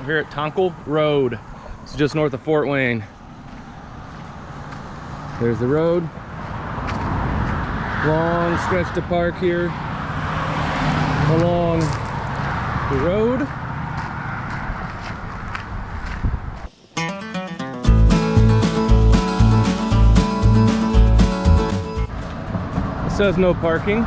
We're here at Tonkel Road. It's just north of Fort Wayne. There's the road. Long stretch to park here along the road. It says no parking.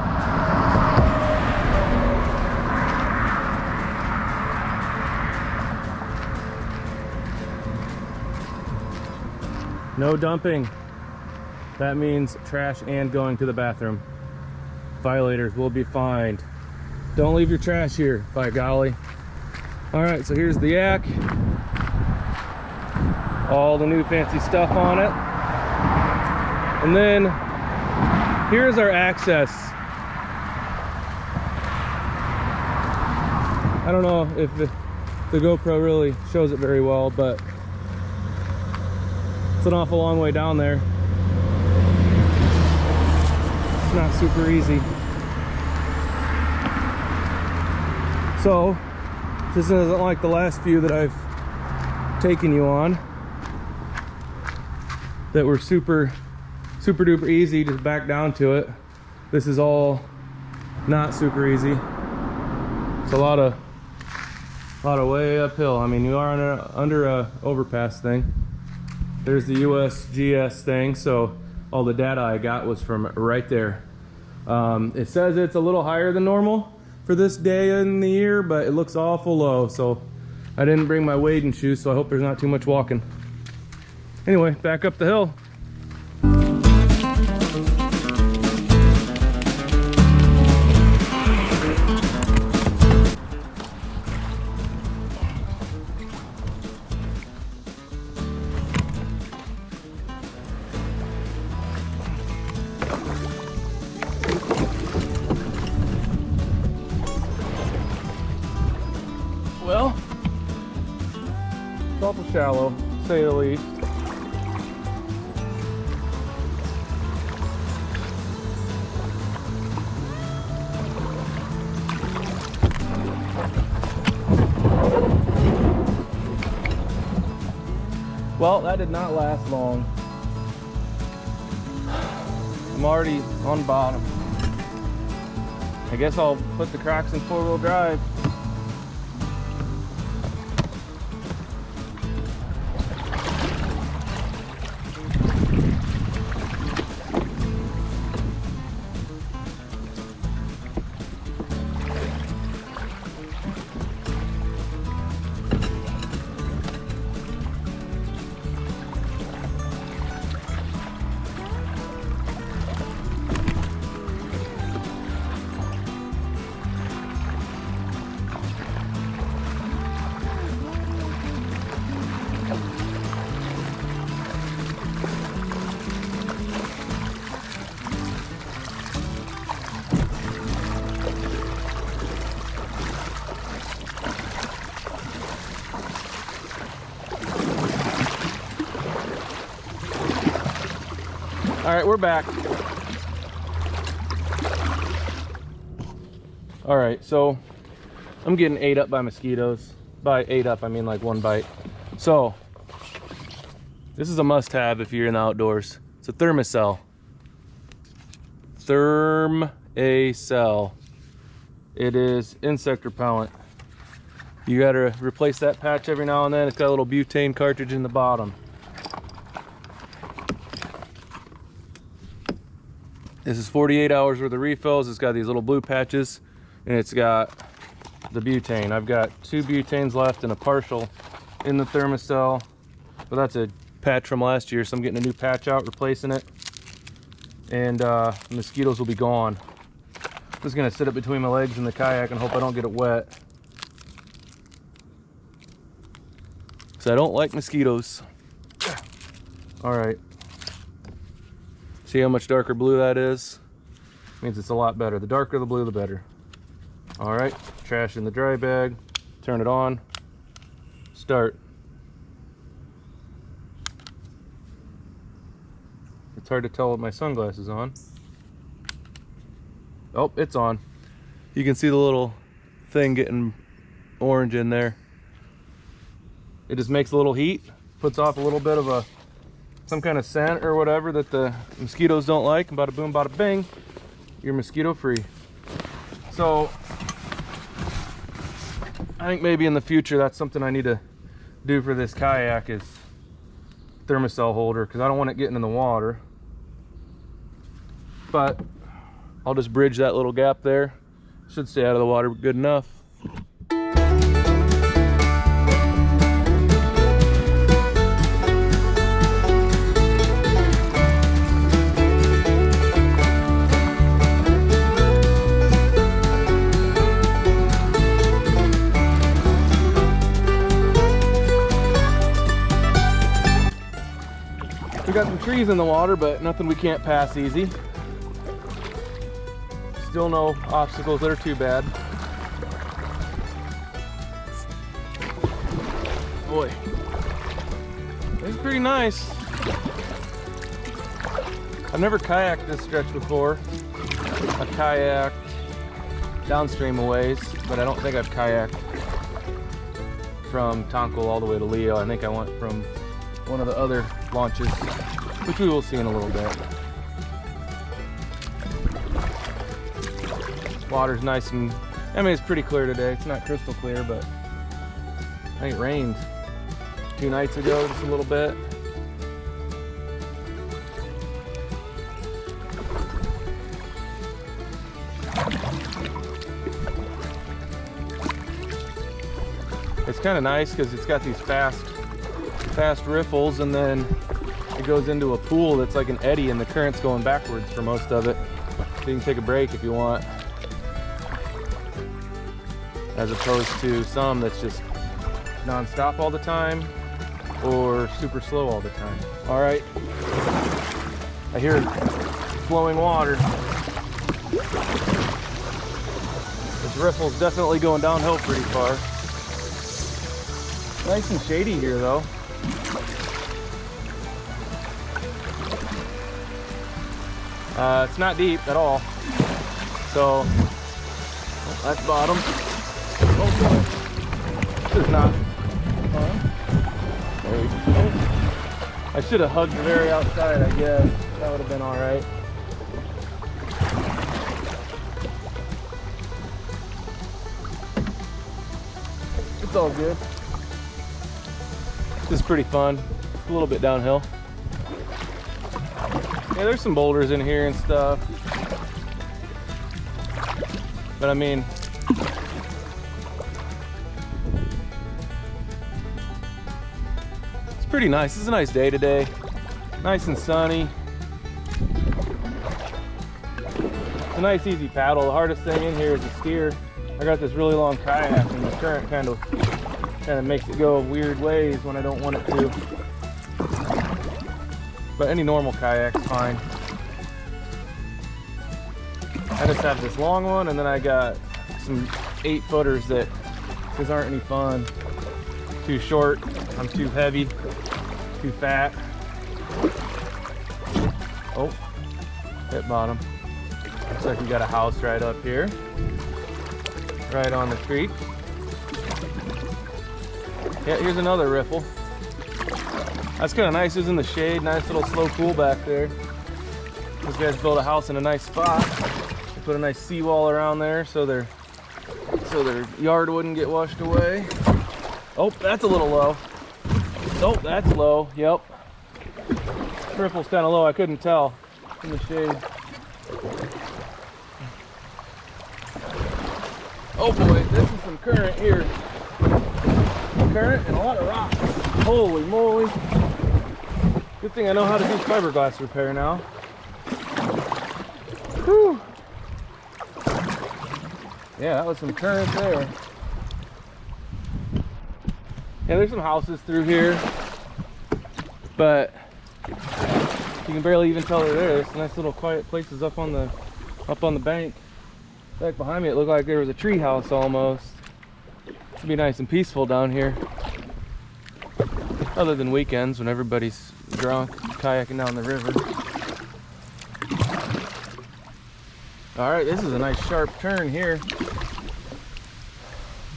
No dumping. That means trash and going to the bathroom. Violators will be fined. Don't leave your trash here, by golly. All right, so here's the yak. All the new fancy stuff on it. And then here's our access. I don't know if the GoPro really shows it very well, but it's an awful long way down there. It's not super easy. So this isn't like the last few that I've taken you on that were super duper easy to back down to it. This is all not super easy. It's a lot of way uphill. I mean, you are under a overpass thing. There's the USGS thing, so all the data I got was from right there. It says it's a little higher than normal for this day in the year, but it looks awful low, so I didn't bring my wading shoes, so I hope there's not too much walking. Anyway, back up the hill. Well, it's awful shallow, to say the least. Well, that did not last long. I'm already on bottom. I guess I'll put the Crocs in four-wheel drive. All right, we're back. All right, so I'm getting ate up by mosquitoes. By ate up, I mean like one bite. So this is a must-have if you're in the outdoors. It's a Thermacell. Thermacell. It is insect repellent. You gotta replace that patch every now and then. It's got a little butane cartridge in the bottom. This is 48 hours worth of refills. It's got these little blue patches and it's got the butane. I've got 2 butanes left and a partial in the Thermacell, but that's a patch from last year, so I'm getting a new patch out, replacing it, and mosquitoes will be gone. I'm just gonna sit it between my legs in the kayak and hope I don't get it wet, because I don't like mosquitoes. All right. See how much darker blue that is? Means it's a lot better. The darker the blue, the better. All right, trash in the dry bag. Turn it on. Start. It's hard to tell with my sunglasses on. Oh, it's on. You can see the little thing getting orange in there. it just makes a little heat, puts off a little bit of some kind of scent or whatever that the mosquitoes don't like, and bada boom, bada bing, you're mosquito free. So I think maybe in the future that's something I need to do for this kayak, is thermocell holder, because I don't want it getting in the water. But I'll just bridge that little gap there. Should stay out of the water good enough. We got some trees in the water, but nothing we can't pass easy. Still no obstacles that are too bad. Boy, it's pretty nice. I've never kayaked this stretch before. I've kayaked downstream a ways, but I don't think I've kayaked from Tonkel all the way to Leo. I think I went from one of the other launches, which we will see in a little bit. Water's nice and, I mean, it's pretty clear today. It's not crystal clear, but I think it rained 2 nights ago just a little bit. It's kind of nice because it's got these fast riffles, and then it goes into a pool that's like an eddy, and the current's going backwards for most of it. So you can take a break if you want, as opposed to some that's just non-stop all the time or super slow all the time. All right, I hear flowing water. This riffle's definitely going downhill pretty far. Nice and shady here though. It's not deep at all. So that's bottom. Oh boy. This is not fun. There we go. I should have hugged the very outside, I guess. That would have been all right. It's all good. This is pretty fun. A little bit downhill. Yeah, there's some boulders in here and stuff. But I mean, it's pretty nice. It's a nice day today. Nice and sunny. It's a nice easy paddle. The hardest thing in here is the steer. I got this really long kayak, and the current kind of makes it go weird ways when I don't want it to. But any normal kayak's fine. I just have this long one, and then I got some 8-footers that just aren't any fun. Too short, I'm too heavy, too fat. Oh, hit bottom. Looks like we got a house right up here, right on the creek. Yeah, here's another riffle. That's kind of nice. It's in the shade. Nice little slow pool back there. These guys built a house in a nice spot. They put a nice seawall around there so their yard wouldn't get washed away. Oh, that's a little low. Oh, that's low. Yep. This riffle's kind of low. I couldn't tell in the shade. Oh boy, this is some current here. Current and a lot of rocks. Holy moly. Good thing I know how to do fiberglass repair now. Whew. Yeah, that was some current there. Yeah, there's some houses through here, but you can barely even tell they're there. There's nice little quiet places up on the bank. Back behind me, it looked like there was a tree house almost. It'd be nice and peaceful down here. Other than weekends when everybody's drunk, kayaking down the river. All right, this is a nice sharp turn here.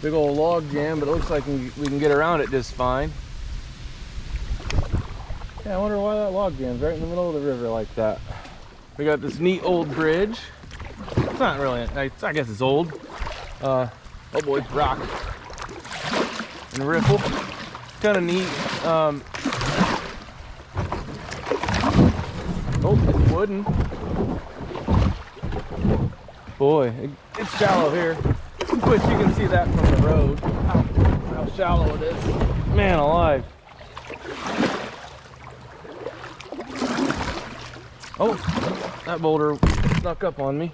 Big old log jam, but it looks like we can get around it just fine. Yeah, I wonder why that log jam's right in the middle of the river like that. We got this neat old bridge. It's not really, I guess it's old. Oh boy, rock and ripple. Kind of neat. Oh, it's wooden. Boy, it's shallow here. Which you can see that from the road. How shallow it is. Man alive. Oh, that boulder snuck up on me.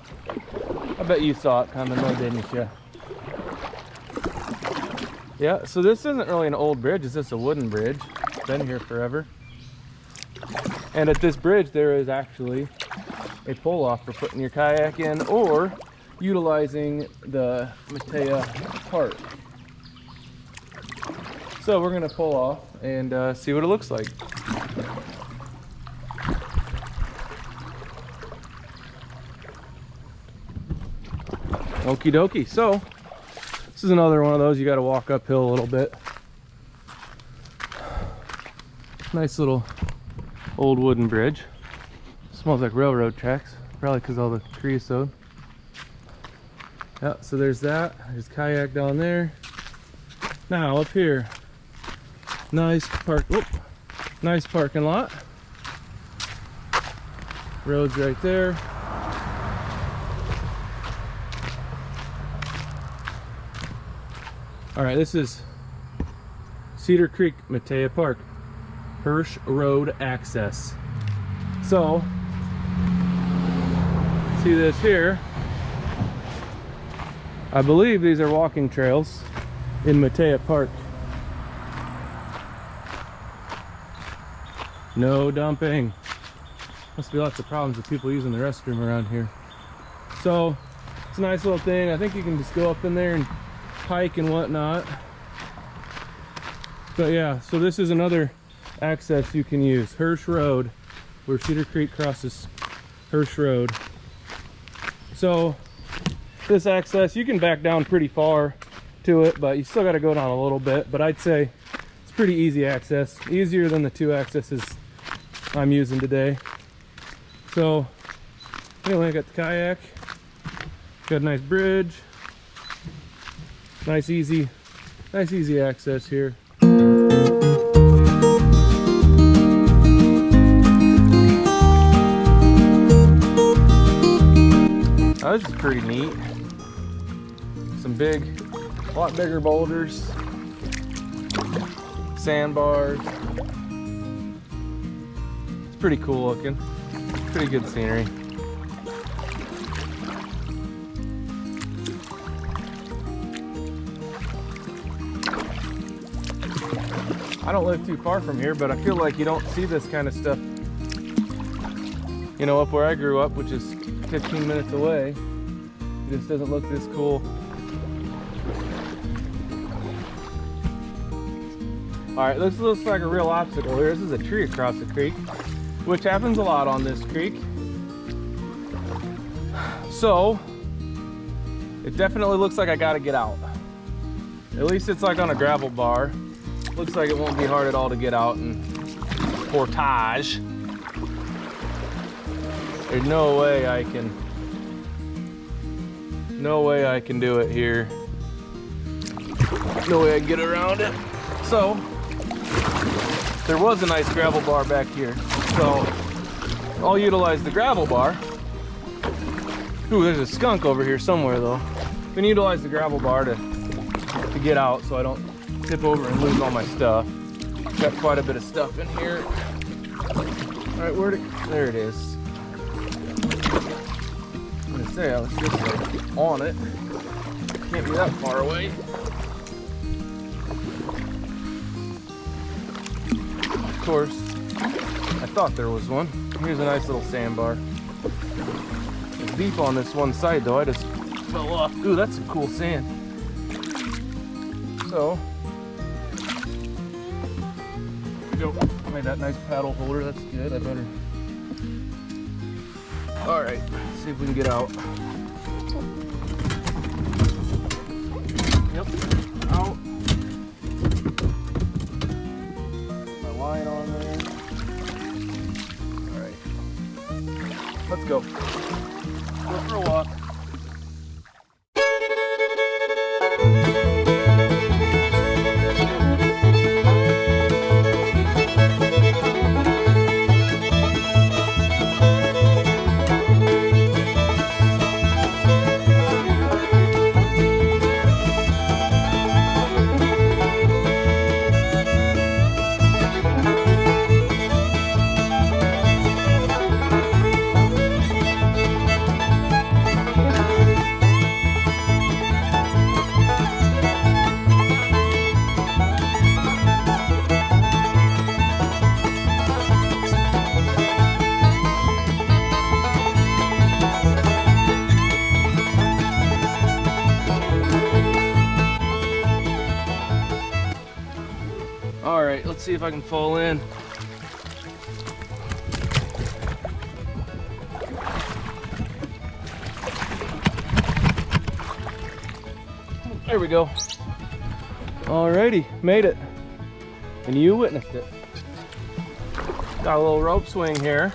I bet you saw it coming though, didn't you? Yeah, so this isn't really an old bridge, it's just a wooden bridge. It's been here forever. And at this bridge there is actually a pull-off for putting your kayak in or utilizing the Matea part. So we're gonna pull off and see what it looks like. Okie dokie. So this is another one of those you got to walk uphill a little bit. Nice little old wooden bridge. Smells like railroad tracks, probably because all the creosote. Yeah, so there's that. There's kayak down there. Now up here, nice nice parking lot. Road's right there. All right, this is Cedar Creek, Matea Park, Hursh Road access. So, see this here? I believe these are walking trails in Matea Park. No dumping. Must be lots of problems with people using the restroom around here. So, it's a nice little thing. I think you can just go up in there and hike and whatnot. But yeah, so this is another access you can use. Hursh Road, where Cedar Creek crosses Hursh Road. So this access, you can back down pretty far to it, but you still got to go down a little bit. But I'd say it's pretty easy access, easier than the two accesses I'm using today. So anyway, I got the kayak, got a nice bridge. Nice easy access here. Oh, this is pretty neat. Some a lot bigger boulders, sandbars. It's pretty cool looking. Pretty good scenery. I don't live too far from here, but I feel like you don't see this kind of stuff, you know, up where I grew up, which is 15 minutes away. It just doesn't look this cool. All right, this looks like a real obstacle here. This is a tree across the creek, which happens a lot on this creek. So it definitely looks like I gotta get out. At least it's like on a gravel bar. Looks like it won't be hard at all to get out and portage. There's no way I can do it here. No way I can get around it. So there was a nice gravel bar back here. So I'll utilize the gravel bar. Ooh, there's a skunk over here somewhere though. I'm gonna utilize the gravel bar to get out so I don't tip over and lose all my stuff. Got quite a bit of stuff in here. All right, there it is. I'm gonna say I was just like on it. Can't be that far away. Of course, I thought there was one. Here's a nice little sandbar. It's deep on this one side though. I just fell off. Ooh, that's some cool sand. So, made that nice paddle holder. That's good. I better. All right, see if we can get out. Yep, out. My line on there. Let's go. Go for a walk. All right, let's see if I can fall in. There we go. Alrighty, made it. And you witnessed it. Got a little rope swing here.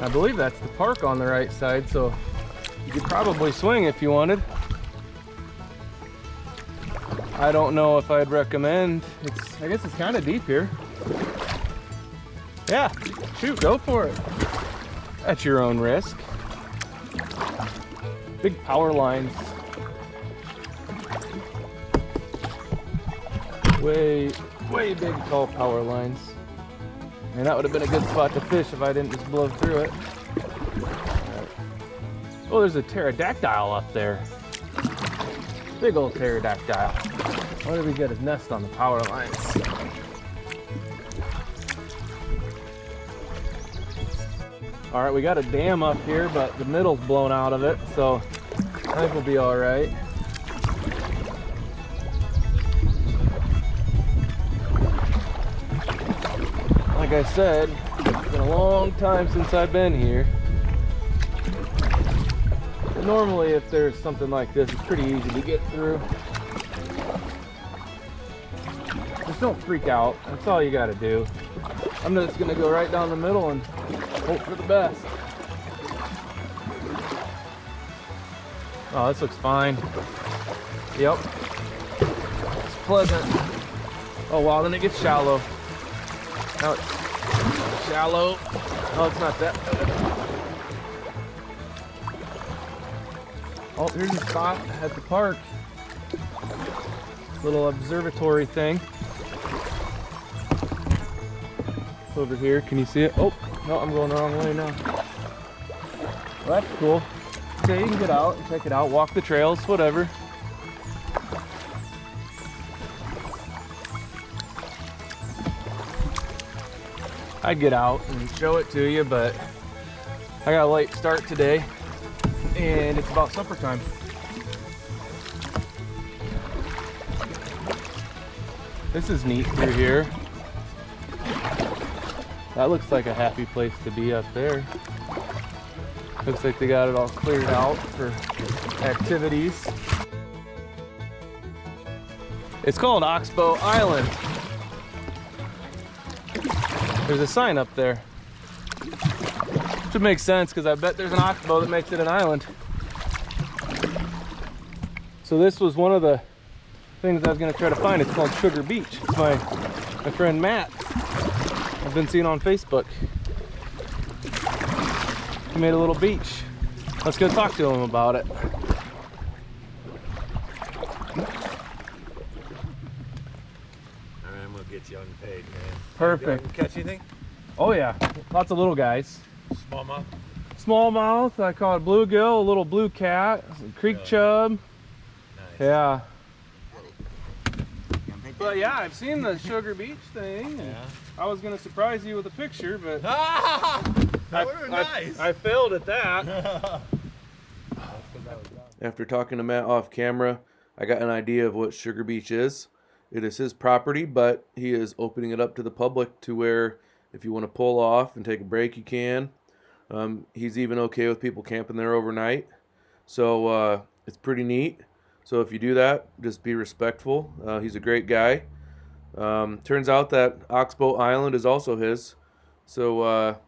I believe that's the park on the right side, so you could probably swing if you wanted. I don't know if I'd recommend. I guess it's kind of deep here. Yeah, shoot, go for it. At your own risk. Big power lines. Way big, tall power lines. And that would have been a good spot to fish if I didn't just blow through it. Right. Oh, there's a pterodactyl up there. Big old pterodactyl. Why did we get his nest on the power lines? All right, we got a dam up here, but the middle's blown out of it, so I think we'll be all right. Like I said, it's been a long time since I've been here. But normally, if there's something like this, it's pretty easy to get through. Just don't freak out. That's all you gotta do. I'm just gonna go right down the middle and hope for the best. Oh, this looks fine. Yep. It's pleasant. Oh wow, then it gets shallow. Now it's shallow. Oh, it's not that good. Oh, here's a spot at the park. Little observatory thing. Over here, can you see it? Oh, no, I'm going the wrong way now. Well, that's cool. So you can get out and check it out, walk the trails, whatever. I'd get out and show it to you, but I got a late start today and it's about supper time. This is neat through here. That looks like a happy place to be up there. Looks like they got it all cleared out for activities. It's called Oxbow Island. There's a sign up there. Which would make sense because I bet there's an oxbow that makes it an island. So this was one of the things I was going to try to find. It's called Sugar Beach. It's my friend Matt. I've been seeing on Facebook. He made a little beach. Let's go talk to him about it. I'm gonna get you on the page, man. Perfect. Catch anything? Oh yeah, lots of little guys. Smallmouth? Smallmouth, I caught a bluegill, a little blue cat, some creek chub. Nice. Yeah. But yeah, I've seen the Sugar Beach thing. Yeah. I was gonna surprise you with a picture, but That would be nice. I failed at that. After talking to Matt off camera, I got an idea of what Sugar Beach is. It is his property, but he is opening it up to the public to where if you want to pull off and take a break, you can. He's even okay with people camping there overnight. So it's pretty neat. So if you do that, just be respectful. He's a great guy. Turns out that Oxbow Island is also his. So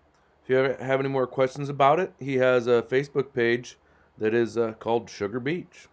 if you have any more questions about it, he has a Facebook page that is called Sugar Beach.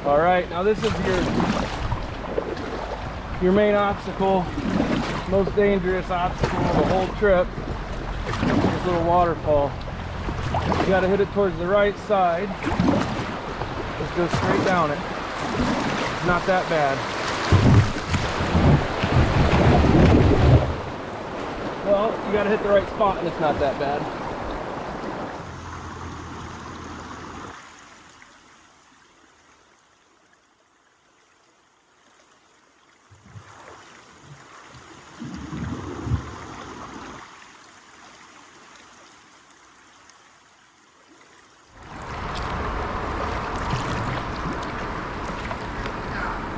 All right, now this is your main obstacle, most dangerous obstacle of the whole trip, this little waterfall. You gotta hit it towards the right side. Just go straight down it. It's not that bad. Well, you gotta hit the right spot and it's not that bad.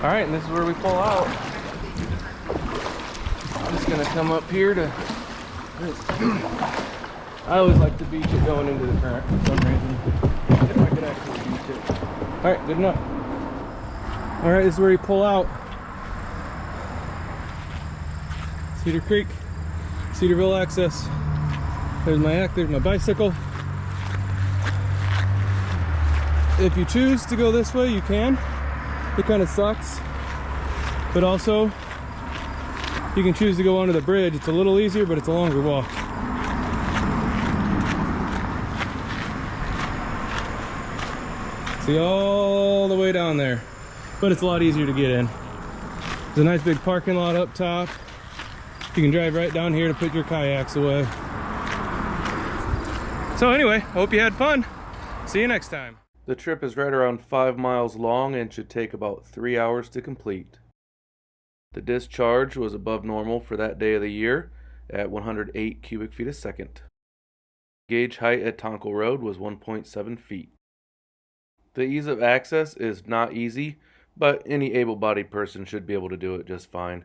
All right, and this is where we pull out. I'm just gonna come up here to I always like to beach it going into the current for some reason. If I could actually beach it. All right, good enough. All right, this is where you pull out. Cedar Creek, Cedarville access. There's my bicycle. If you choose to go this way, you can. It kind of sucks, but also you can choose to go under the bridge. It's a little easier, but it's a longer walk. See all the way down there, but it's a lot easier to get in. There's a nice big parking lot up top. You can drive right down here to put your kayaks away. So anyway, hope you had fun. See you next time. The trip is right around 5 miles long and should take about 3 hours to complete. The discharge was above normal for that day of the year at 108 cubic feet a second. Gauge height at Tonkel Road was 1.7 feet. The ease of access is not easy, but any able-bodied person should be able to do it just fine.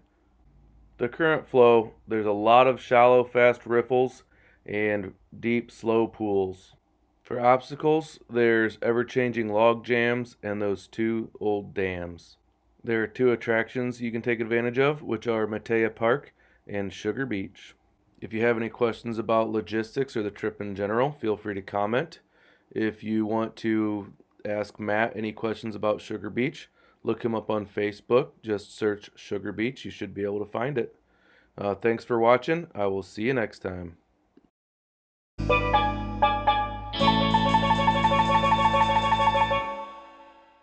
The current flow, there's a lot of shallow, fast riffles and deep, slow pools. For obstacles, there's ever-changing log jams and those 2 old dams. There are 2 attractions you can take advantage of, which are Matea Park and Sugar Beach. If you have any questions about logistics or the trip in general, feel free to comment. If you want to ask Matt any questions about Sugar Beach, look him up on Facebook. Just search Sugar Beach. You should be able to find it. Thanks for watching. I will see you next time.